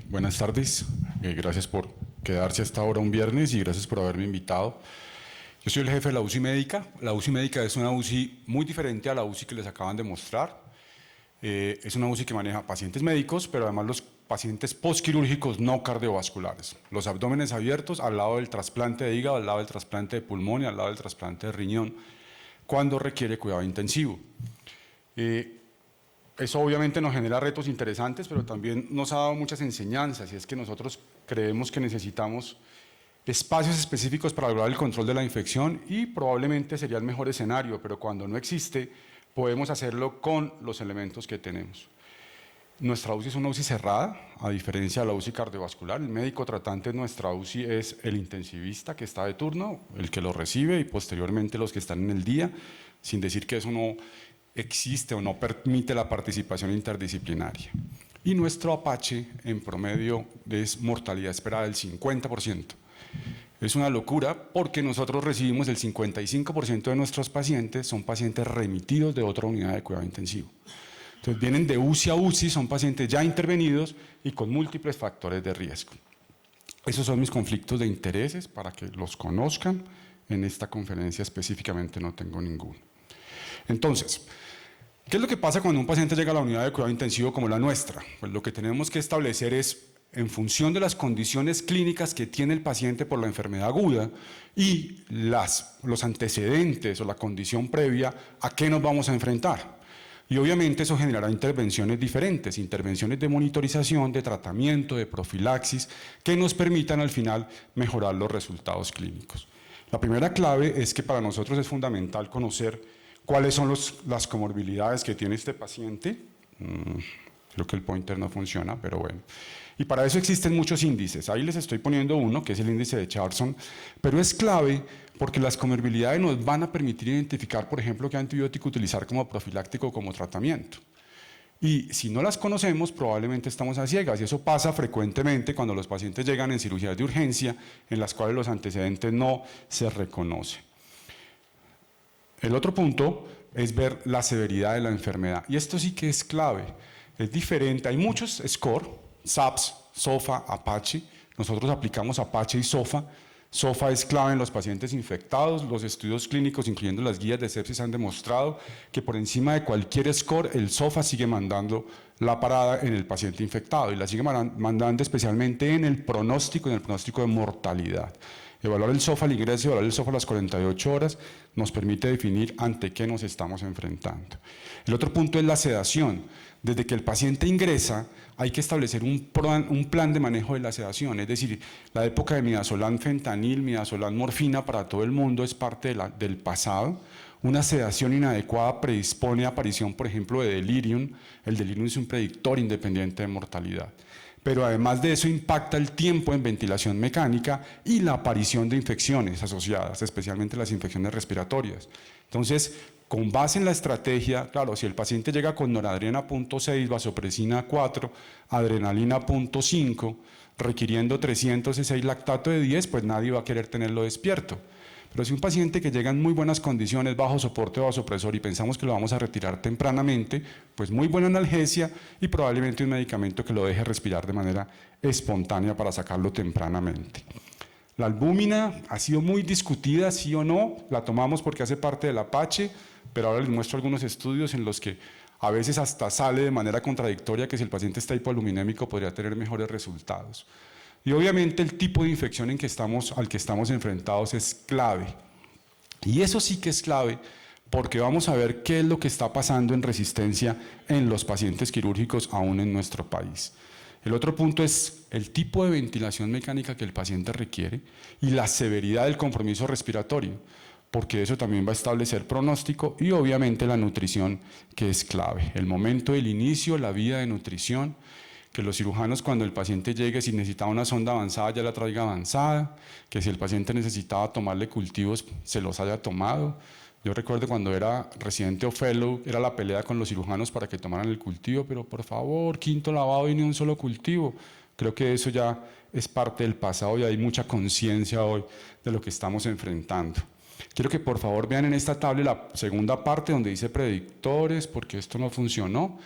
Buenas tardes. Gracias por quedarse hasta ahora un viernes y gracias por haberme invitado. Yo soy el jefe de la UCI médica. La UCI médica es una UCI muy diferente a la UCI que les acaban de mostrar. Es una UCI que maneja pacientes médicos, pero además los pacientes postquirúrgicos no cardiovasculares. Los abdómenes abiertos al lado del trasplante de hígado, al lado del trasplante de pulmón y al lado del trasplante de riñón, cuando requiere cuidado intensivo. Eso obviamente nos genera retos interesantes, pero también nos ha dado muchas enseñanzas, y es que nosotros creemos que necesitamos espacios específicos para lograr el control de la infección y probablemente sería el mejor escenario, pero cuando no existe, podemos hacerlo con los elementos que tenemos. Nuestra UCI es una UCI cerrada, a diferencia de la UCI cardiovascular. El médico tratante en nuestra UCI es el intensivista que está de turno, el que lo recibe y posteriormente los que están en el día, sin decir que eso no existe o no permite la participación interdisciplinaria. Y nuestro Apache en promedio es mortalidad esperada del 50%. Es una locura porque nosotros recibimos el 55% de nuestros pacientes, son pacientes remitidos de otra unidad de cuidado intensivo. Entonces vienen de UCI a UCI, son pacientes ya intervenidos y con múltiples factores de riesgo. Esos son mis conflictos de intereses para que los conozcan. En esta conferencia específicamente no tengo ninguno. Entonces, ¿qué es lo que pasa cuando un paciente llega a la unidad de cuidado intensivo como la nuestra? Pues lo que tenemos que establecer es, en función de las condiciones clínicas que tiene el paciente por la enfermedad aguda y los antecedentes o la condición previa, ¿a qué nos vamos a enfrentar? Y obviamente eso generará intervenciones diferentes, intervenciones de monitorización, de tratamiento, de profilaxis, que nos permitan al final mejorar los resultados clínicos. La primera clave es que para nosotros es fundamental conocer cuáles son las comorbilidades que tiene este paciente. Creo que el pointer no funciona, pero bueno. Y para eso existen muchos índices. Ahí les estoy poniendo uno, que es el índice de Charson, pero es clave porque las comorbilidades nos van a permitir identificar, por ejemplo, qué antibiótico utilizar como profiláctico o como tratamiento. Y si no las conocemos, probablemente estamos a ciegas, y eso pasa frecuentemente cuando los pacientes llegan en cirugías de urgencia, en las cuales los antecedentes no se reconocen. El otro punto es ver la severidad de la enfermedad, y esto sí que es clave, es diferente, hay muchos score, SAPS, SOFA, Apache, nosotros aplicamos Apache y SOFA. SOFA es clave en los pacientes infectados, los estudios clínicos, incluyendo las guías de sepsis, han demostrado que por encima de cualquier score, el SOFA sigue mandando la parada en el paciente infectado, y la sigue mandando especialmente en el pronóstico de mortalidad. Evaluar el SOFA al ingreso y evaluar el SOFA a las 48 horas nos permite definir ante qué nos estamos enfrentando. El otro punto es la sedación. Desde que el paciente ingresa, hay que establecer un plan de manejo de la sedación, es decir, la época de midazolam fentanil, midazolam morfina para todo el mundo es parte del pasado. Una sedación inadecuada predispone a aparición, por ejemplo, de delirium. El delirium es un predictor independiente de mortalidad. Pero además de eso impacta el tiempo en ventilación mecánica y la aparición de infecciones asociadas, especialmente las infecciones respiratorias. Entonces, con base en la estrategia, claro, si el paciente llega con noradrenalina 0.6, vasopresina 4, adrenalina 0.5, requiriendo 306 lactato de 10, pues nadie va a querer tenerlo despierto. Pero si un paciente que llega en muy buenas condiciones, bajo soporte vasopresor, y pensamos que lo vamos a retirar tempranamente, pues muy buena analgesia y probablemente un medicamento que lo deje respirar de manera espontánea para sacarlo tempranamente. La albúmina ha sido muy discutida, sí o no, la tomamos porque hace parte del Apache, pero ahora les muestro algunos estudios en los que a veces hasta sale de manera contradictoria que si el paciente está hipoaluminémico podría tener mejores resultados. Y obviamente el tipo de infección al que estamos enfrentados es clave. Y eso sí que es clave porque vamos a ver qué es lo que está pasando en resistencia en los pacientes quirúrgicos aún en nuestro país. El otro punto es el tipo de ventilación mecánica que el paciente requiere y la severidad del compromiso respiratorio, porque eso también va a establecer pronóstico, y obviamente la nutrición, que es clave. El momento del inicio, la vía de nutrición, que los cirujanos cuando el paciente llegue, si necesitaba una sonda avanzada, ya la traiga avanzada, que si el paciente necesitaba tomarle cultivos, se los haya tomado. Yo recuerdo cuando era residente o fellow, era la pelea con los cirujanos para que tomaran el cultivo, pero por favor, quinto lavado y ni un solo cultivo. Creo que eso ya es parte del pasado y hay mucha conciencia hoy de lo que estamos enfrentando. Quiero que por favor vean en esta tabla la segunda parte donde dice predictores, porque esto no funcionó.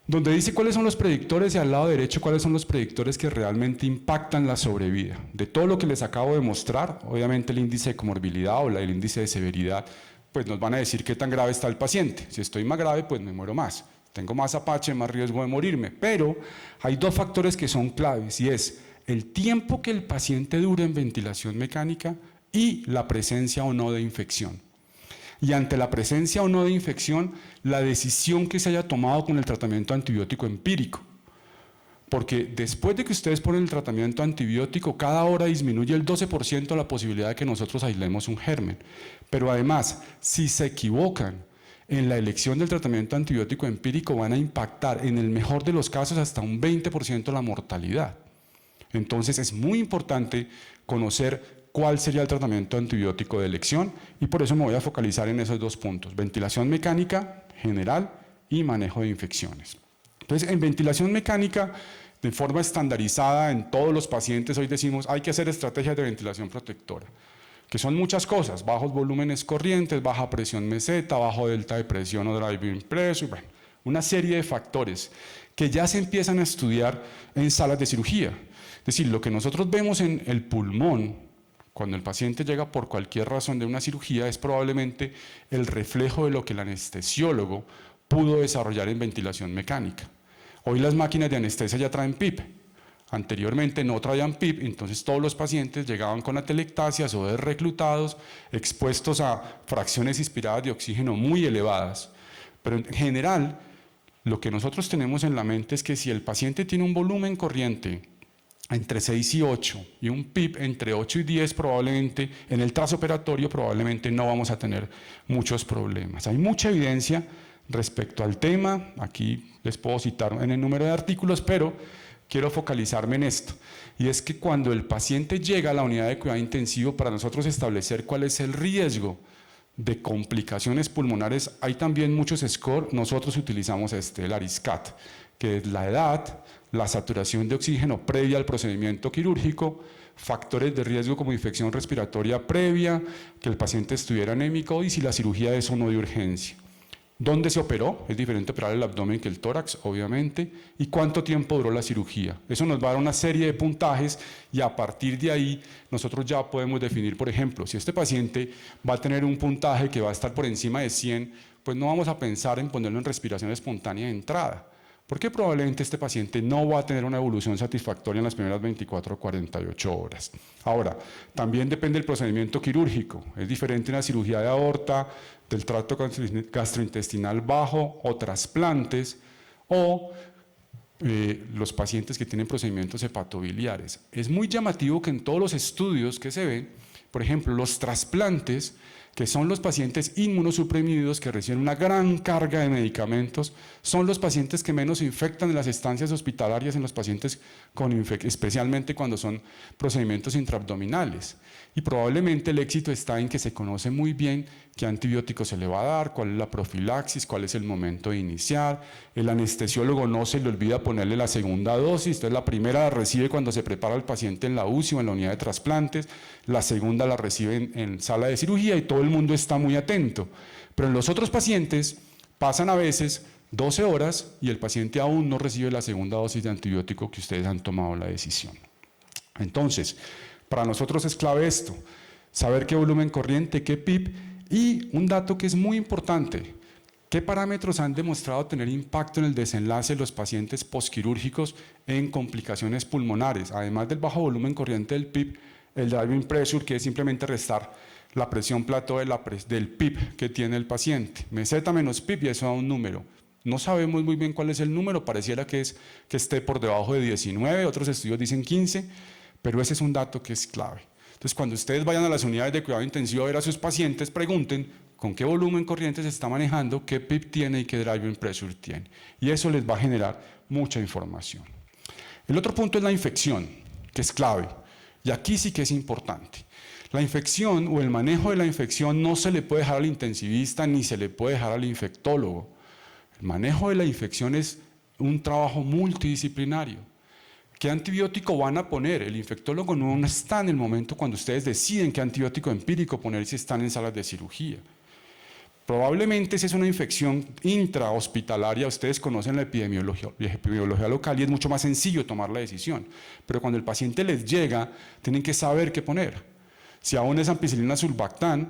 donde dice cuáles son los predictores y al lado derecho cuáles son los predictores que realmente impactan la sobrevida. De todo lo que les acabo de mostrar, obviamente el índice de comorbilidad o el índice de severidad, pues nos van a decir qué tan grave está el paciente. Si estoy más grave, pues me muero más. Tengo más apache, más riesgo de morirme. Pero hay dos factores que son claves y es el tiempo que el paciente dure en ventilación mecánica y la presencia o no de infección. Y ante la presencia o no de infección, la decisión que se haya tomado con el tratamiento antibiótico empírico. Porque después de que ustedes ponen el tratamiento antibiótico, cada hora disminuye el 12% la posibilidad de que nosotros aislemos un germen. Pero además, si se equivocan en la elección del tratamiento antibiótico empírico, van a impactar en el mejor de los casos hasta un 20% la mortalidad. Entonces es muy importante conocer cuál sería el tratamiento antibiótico de elección y por eso me voy a focalizar en esos dos puntos, ventilación mecánica general y manejo de infecciones. Entonces, en ventilación mecánica, de forma estandarizada en todos los pacientes, hoy decimos hay que hacer estrategias de ventilación protectora, que son muchas cosas, bajos volúmenes corrientes, baja presión meseta, bajo delta de presión o driving pressure, bueno, una serie de factores que ya se empiezan a estudiar en salas de cirugía. Es decir, lo que nosotros vemos en el pulmón, cuando el paciente llega por cualquier razón de una cirugía, es probablemente el reflejo de lo que el anestesiólogo pudo desarrollar en ventilación mecánica. Hoy las máquinas de anestesia ya traen PIP. Anteriormente no traían PIP, entonces todos los pacientes llegaban con atelectasias o desreclutados, expuestos a fracciones inspiradas de oxígeno muy elevadas. Pero en general, lo que nosotros tenemos en la mente es que si el paciente tiene un volumen corriente entre 6 y 8 y un PIP entre 8 y 10, probablemente en el trazo operatorio probablemente no vamos a tener muchos problemas. Hay mucha evidencia respecto al tema, aquí les puedo citar en el número de artículos, pero quiero focalizarme en esto, y es que cuando el paciente llega a la unidad de cuidado intensivo, para nosotros establecer cuál es el riesgo de complicaciones pulmonares, hay también muchos scores, nosotros utilizamos el ARISCAT, que es la edad, la saturación de oxígeno previa al procedimiento quirúrgico, factores de riesgo como infección respiratoria previa, que el paciente estuviera anémico y si la cirugía es o no de urgencia. ¿Dónde se operó? Es diferente operar el abdomen que el tórax, obviamente. ¿Y cuánto tiempo duró la cirugía? Eso nos va a dar una serie de puntajes y a partir de ahí nosotros ya podemos definir, por ejemplo, si este paciente va a tener un puntaje que va a estar por encima de 100, pues no vamos a pensar en ponerlo en respiración espontánea de entrada, porque probablemente este paciente no va a tener una evolución satisfactoria en las primeras 24 o 48 horas. Ahora, también depende del procedimiento quirúrgico. Es diferente una cirugía de aorta, del tracto gastrointestinal bajo o trasplantes o los pacientes que tienen procedimientos hepatobiliares. Es muy llamativo que en todos los estudios que se ven, por ejemplo, los trasplantes, que son los pacientes inmunosuprimidos que reciben una gran carga de medicamentos, son los pacientes que menos infectan en las estancias hospitalarias en los pacientes con especialmente cuando son procedimientos intraabdominales. Y probablemente el éxito está en que se conoce muy bien qué antibiótico se le va a dar, cuál es la profilaxis, cuál es el momento de iniciar. El anestesiólogo no se le olvida ponerle la segunda dosis, entonces la primera la recibe cuando se prepara el paciente en la UCI o en la unidad de trasplantes, la segunda la recibe en sala de cirugía y todo el mundo está muy atento. Pero en los otros pacientes pasan a veces 12 horas y el paciente aún no recibe la segunda dosis de antibiótico que ustedes han tomado la decisión. Entonces, para nosotros es clave esto, saber qué volumen corriente, qué PIP y un dato que es muy importante, qué parámetros han demostrado tener impacto en el desenlace de los pacientes posquirúrgicos en complicaciones pulmonares, además del bajo volumen corriente del PIP, el driving pressure, que es simplemente restar la presión plató del PIP que tiene el paciente, meseta menos PIP y eso da un número. No sabemos muy bien cuál es el número, pareciera que esté por debajo de 19, otros estudios dicen 15, pero ese es un dato que es clave. Entonces, cuando ustedes vayan a las unidades de cuidado intensivo a ver a sus pacientes, pregunten con qué volumen corriente se está manejando, qué PIP tiene y qué driving pressure tiene. Y eso les va a generar mucha información. El otro punto es la infección, que es clave. Y aquí sí que es importante. La infección o el manejo de la infección no se le puede dejar al intensivista ni se le puede dejar al infectólogo. El manejo de la infección es un trabajo multidisciplinario. ¿Qué antibiótico van a poner? El infectólogo no está en el momento cuando ustedes deciden qué antibiótico empírico poner si están en salas de cirugía. Probablemente si es una infección intrahospitalaria, ustedes conocen la epidemiología local y es mucho más sencillo tomar la decisión. Pero cuando el paciente les llega, tienen que saber qué poner. Si aún es ampicilina sulbactam,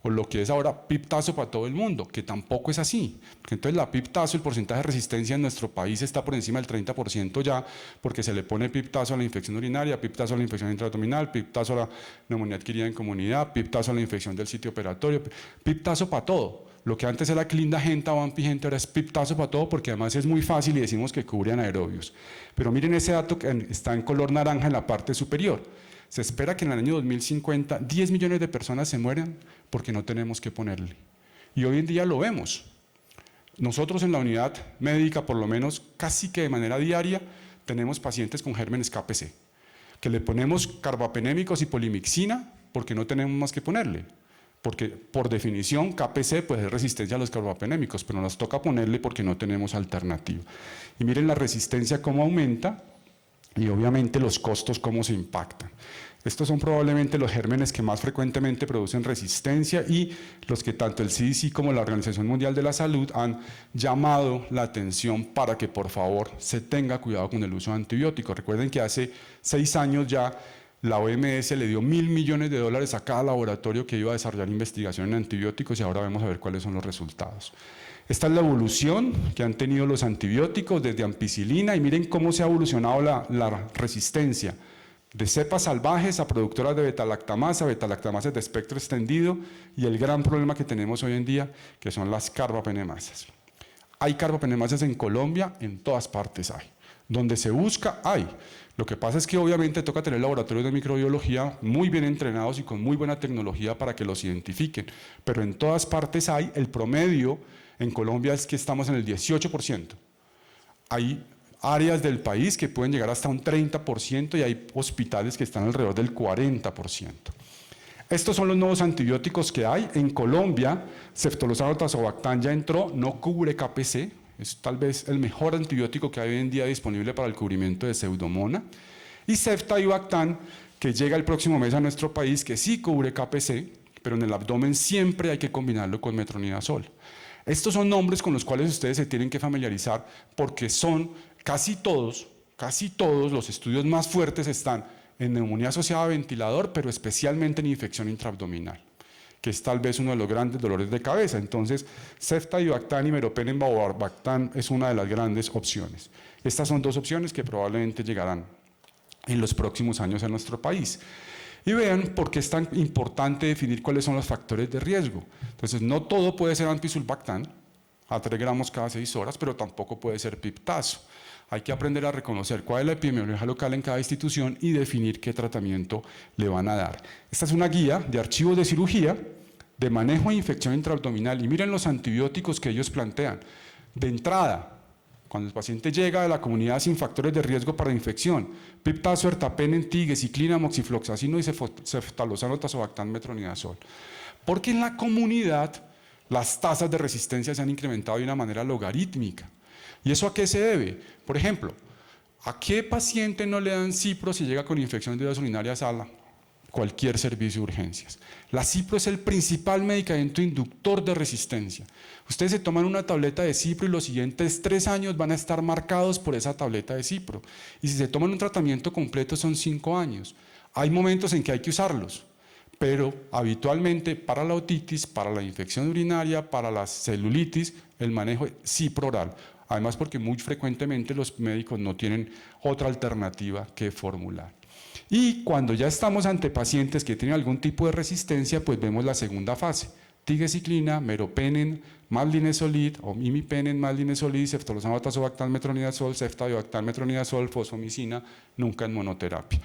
o lo que es ahora piptazo para todo el mundo, que tampoco es así. Porque entonces la piptazo, el porcentaje de resistencia en nuestro país está por encima del 30% ya, porque se le pone piptazo a la infección urinaria, piptazo a la infección intraabdominal, piptazo a la neumonía adquirida en comunidad, piptazo a la infección del sitio operatorio, piptazo para todo. Lo que antes era clindagenta o ampigenta ahora es piptazo para todo, porque además es muy fácil y decimos que cubre anaerobios. Pero miren ese dato que está en color naranja en la parte superior. Se espera que en el año 2050 10 millones de personas se mueran porque no tenemos que ponerle. Y hoy en día lo vemos. Nosotros en la unidad médica, por lo menos casi que de manera diaria, tenemos pacientes con gérmenes KPC, que le ponemos carbapenémicos y polimixina porque no tenemos más que ponerle. Porque por definición KPC pues es resistencia a los carbapenémicos, pero nos toca ponerle porque no tenemos alternativa. Y miren la resistencia cómo aumenta y obviamente los costos cómo se impactan. Estos son probablemente los gérmenes que más frecuentemente producen resistencia y los que tanto el CDC como la Organización Mundial de la Salud han llamado la atención para que por favor se tenga cuidado con el uso de antibióticos. Recuerden que hace 6 años ya la OMS le dio $1.000 millones a cada laboratorio que iba a desarrollar investigación en antibióticos y ahora vamos a ver cuáles son los resultados. Esta es la evolución que han tenido los antibióticos desde ampicilina y miren cómo se ha evolucionado la resistencia de cepas salvajes a productoras de betalactamasa de espectro extendido y el gran problema que tenemos hoy en día que son las carbapenemasas. Hay carbapenemasas en Colombia, en todas partes hay. Donde se busca, hay. Lo que pasa es que obviamente toca tener laboratorios de microbiología muy bien entrenados y con muy buena tecnología para que los identifiquen, pero en todas partes hay. El promedio en Colombia es que estamos en el 18%. Hay áreas del país que pueden llegar hasta un 30% y hay hospitales que están alrededor del 40%. Estos son los nuevos antibióticos que hay. En Colombia, ceftolozano tazobactam ya entró, no cubre KPC, es tal vez el mejor antibiótico que hay hoy en día disponible para el cubrimiento de Pseudomonas. Y ceftibactam, que llega el próximo mes a nuestro país, que sí cubre KPC, pero en el abdomen siempre hay que combinarlo con metronidazol. Estos son nombres con los cuales ustedes se tienen que familiarizar porque son casi todos los estudios más fuertes están en neumonía asociada a ventilador, pero especialmente en infección intraabdominal, que es tal vez uno de los grandes dolores de cabeza. Entonces, ceftibactam y meropenem-bavarbactam es una de las grandes opciones. Estas son dos opciones que probablemente llegarán en los próximos años a nuestro país. Y vean por qué es tan importante definir cuáles son los factores de riesgo. Entonces, no todo puede ser ampicilbactam a 3 gramos cada 6 horas, pero tampoco puede ser piptazo. Hay que aprender a reconocer cuál es la epidemiología local en cada institución y definir qué tratamiento le van a dar. Esta es una guía de archivos de cirugía, de manejo de infección intraabdominal, y miren los antibióticos que ellos plantean. De entrada, cuando el paciente llega de la comunidad sin factores de riesgo para infección, piptazo, ertapenem, tigecyclina, moxifloxacino y ceftolozano tazobactam, metronidazol. Porque en la comunidad las tasas de resistencia se han incrementado de una manera logarítmica. ¿Y eso a qué se debe? Por ejemplo, ¿a qué paciente no le dan cipro si llega con infección de vías urinarias a cualquier servicio de urgencias? La cipro es el principal medicamento inductor de resistencia. Ustedes se toman una tableta de cipro y los siguientes 3 años van a estar marcados por esa tableta de cipro. Y si se toman un tratamiento completo son 5 años. Hay momentos en que hay que usarlos, pero habitualmente para la otitis, para la infección urinaria, para la celulitis, el manejo es cipro oral. Además porque muy frecuentemente los médicos no tienen otra alternativa que formular. Y cuando ya estamos ante pacientes que tienen algún tipo de resistencia, pues vemos la segunda fase. Tigecyclina, meropenem, más-linezolid o imipenem, más-linezolid, ceftolozano tazobactam, metronidazol, ceftibactam, metronidazol, fosfomicina, nunca en monoterapia.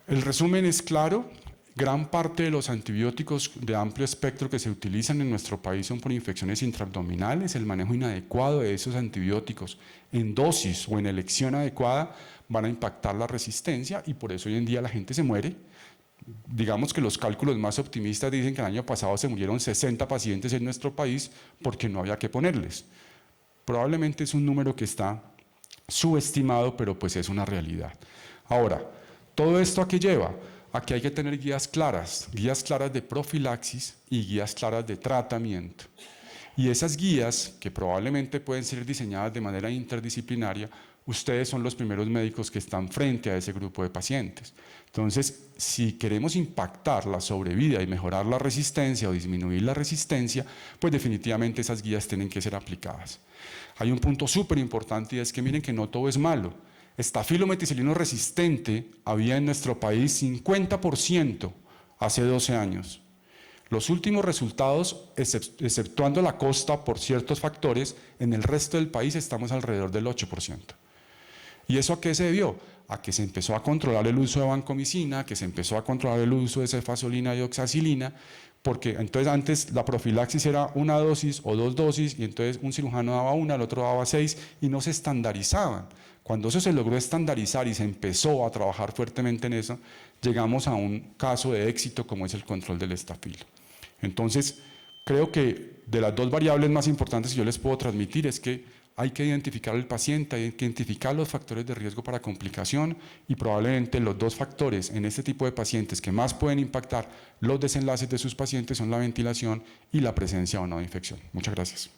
El resumen es claro. Gran parte de los antibióticos de amplio espectro que se utilizan en nuestro país son por infecciones intraabdominales. El manejo inadecuado de esos antibióticos en dosis o en elección adecuada van a impactar la resistencia y por eso hoy en día la gente se muere. Digamos que los cálculos más optimistas dicen que el año pasado se murieron 60 pacientes en nuestro país porque no había que ponerles. Probablemente es un número que está subestimado, pero pues es una realidad. Ahora, ¿todo esto a qué lleva? aquí hay que tener guías claras de profilaxis y guías claras de tratamiento. Y esas guías, que probablemente pueden ser diseñadas de manera interdisciplinaria, ustedes son los primeros médicos que están frente a ese grupo de pacientes. Entonces, si queremos impactar la sobrevida y mejorar la resistencia o disminuir la resistencia, pues definitivamente esas guías tienen que ser aplicadas. Hay un punto súper importante y es que miren que no todo es malo. Estafilo meticilino resistente había en nuestro país 50% hace 12 años. Los últimos resultados, exceptuando la costa por ciertos factores, en el resto del país estamos alrededor del 8%. ¿Y eso a qué se debió? A que se empezó a controlar el uso de vancomicina, a que se empezó a controlar el uso de cefazolina y oxacilina, porque entonces antes la profilaxis era una dosis o 2 dosis, y entonces un cirujano daba una, el otro daba 6, y no se estandarizaban. Cuando eso se logró estandarizar y se empezó a trabajar fuertemente en eso, llegamos a un caso de éxito como es el control del estafilo. Entonces, creo que de las dos variables más importantes que yo les puedo transmitir es que hay que identificar al paciente, hay que identificar los factores de riesgo para complicación, y probablemente los dos factores en este tipo de pacientes que más pueden impactar los desenlaces de sus pacientes son la ventilación y la presencia o no de infección. Muchas gracias.